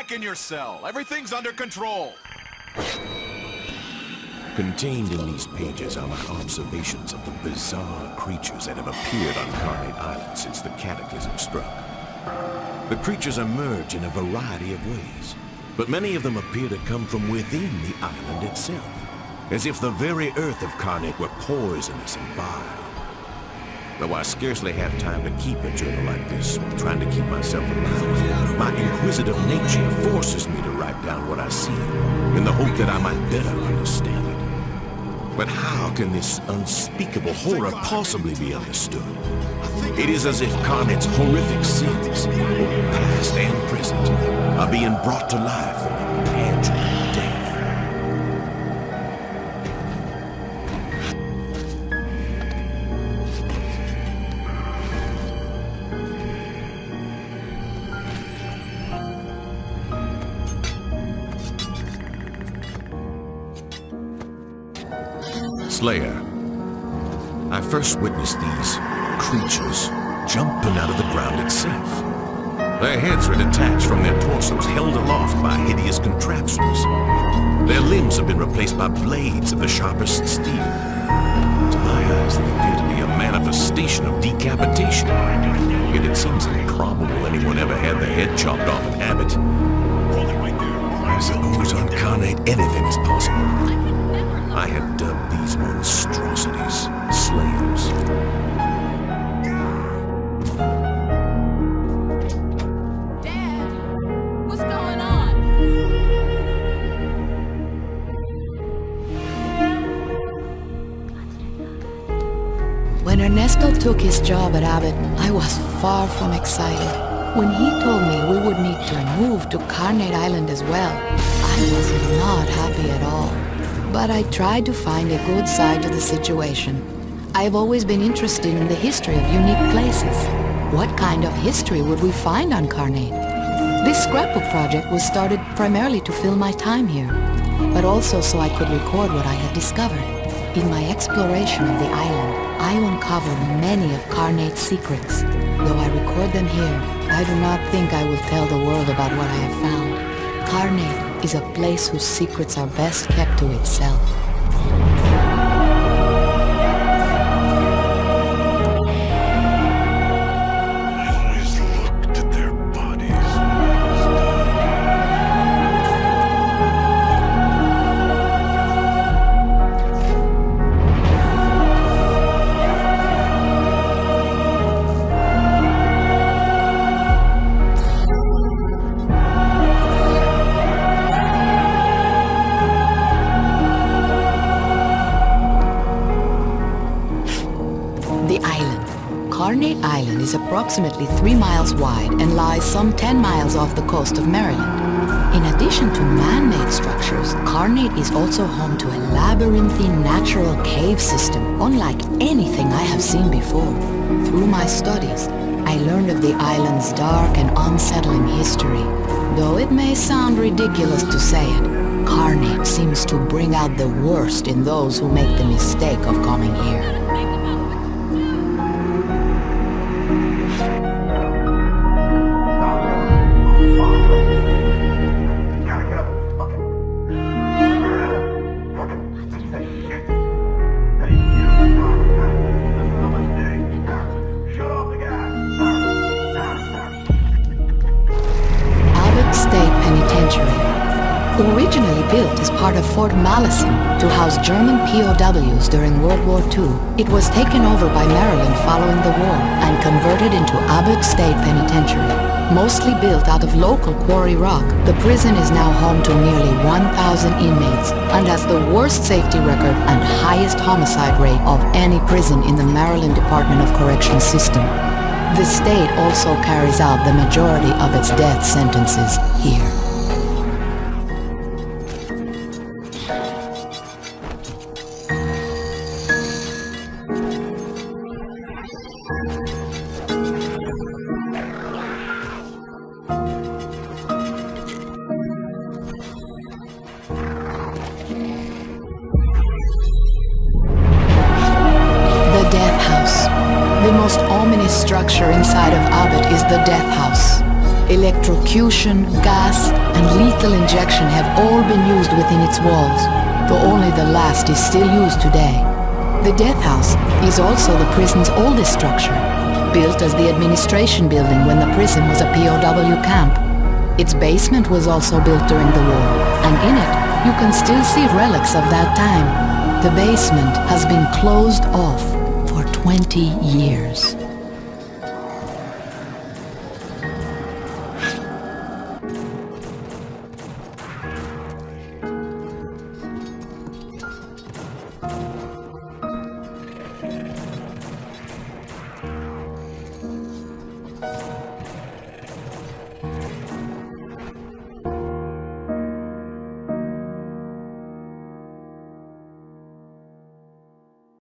back in your cell. Everything's under control. Contained in these pages are my observations of the bizarre creatures that have appeared on Carnate Island since the cataclysm struck. The creatures emerge in a variety of ways, but many of them appear to come from within the island itself, as if the very earth of Carnate were poisonous and vile. Though I scarcely have time to keep a journal like this, trying to keep myself alive, my inquisitive nature forces me to write down what I see, in the hope that I might better understand it. But how can this unspeakable horror possibly be understood? It is as if Carnate's horrific sins, both past and present, are being brought to life in a pageant of death. Slayer. I first witnessed these creatures jumping out of the ground itself. Their heads were detached from their torsos, held aloft by hideous contraptions. Their limbs have been replaced by blades of the sharpest steel. To my eyes, they appear to be a manifestation of decapitation. Yet it seems improbable anyone ever had their head chopped off in habit. I suppose on Carnate anything is possible. I had dubbed these monstrosities Slayers. Dad, what's going on? When Ernesto took his job at Abbott, I was far from excited. When he told me we would need to move to Carnate Island as well, I was not happy at all. But I tried to find a good side to the situation. I have always been interested in the history of unique places. What kind of history would we find on Carnate? This scrapbook project was started primarily to fill my time here, but also so I could record what I had discovered. In my exploration of the island, I uncovered many of Carnate's secrets. Though I record them here, I do not think I will tell the world about what I have found. Carnate is a place whose secrets are best kept to itself. Carnate Island is approximately 3 miles wide and lies some 10 miles off the coast of Maryland. In addition to man-made structures, Carnate is also home to a labyrinthine natural cave system unlike anything I have seen before. Through my studies, I learned of the island's dark and unsettling history. Though it may sound ridiculous to say it, Carnate seems to bring out the worst in those who make the mistake of coming here. Originally built as part of Fort Malison to house German POWs during World War II, it was taken over by Maryland following the war and converted into Abbott State Penitentiary. Mostly built out of local quarry rock, the prison is now home to nearly 1,000 inmates and has the worst safety record and highest homicide rate of any prison in the Maryland Department of Corrections system. The state also carries out the majority of its death sentences here. The most ominous structure inside of Abbott is the Death House. Electrocution, gas, and lethal injection have all been used within its walls, though only the last is still used today. The Death House is also the prison's oldest structure, built as the administration building when the prison was a POW camp. Its basement was also built during the war, and in it you can still see relics of that time. The basement has been closed off for 20 years.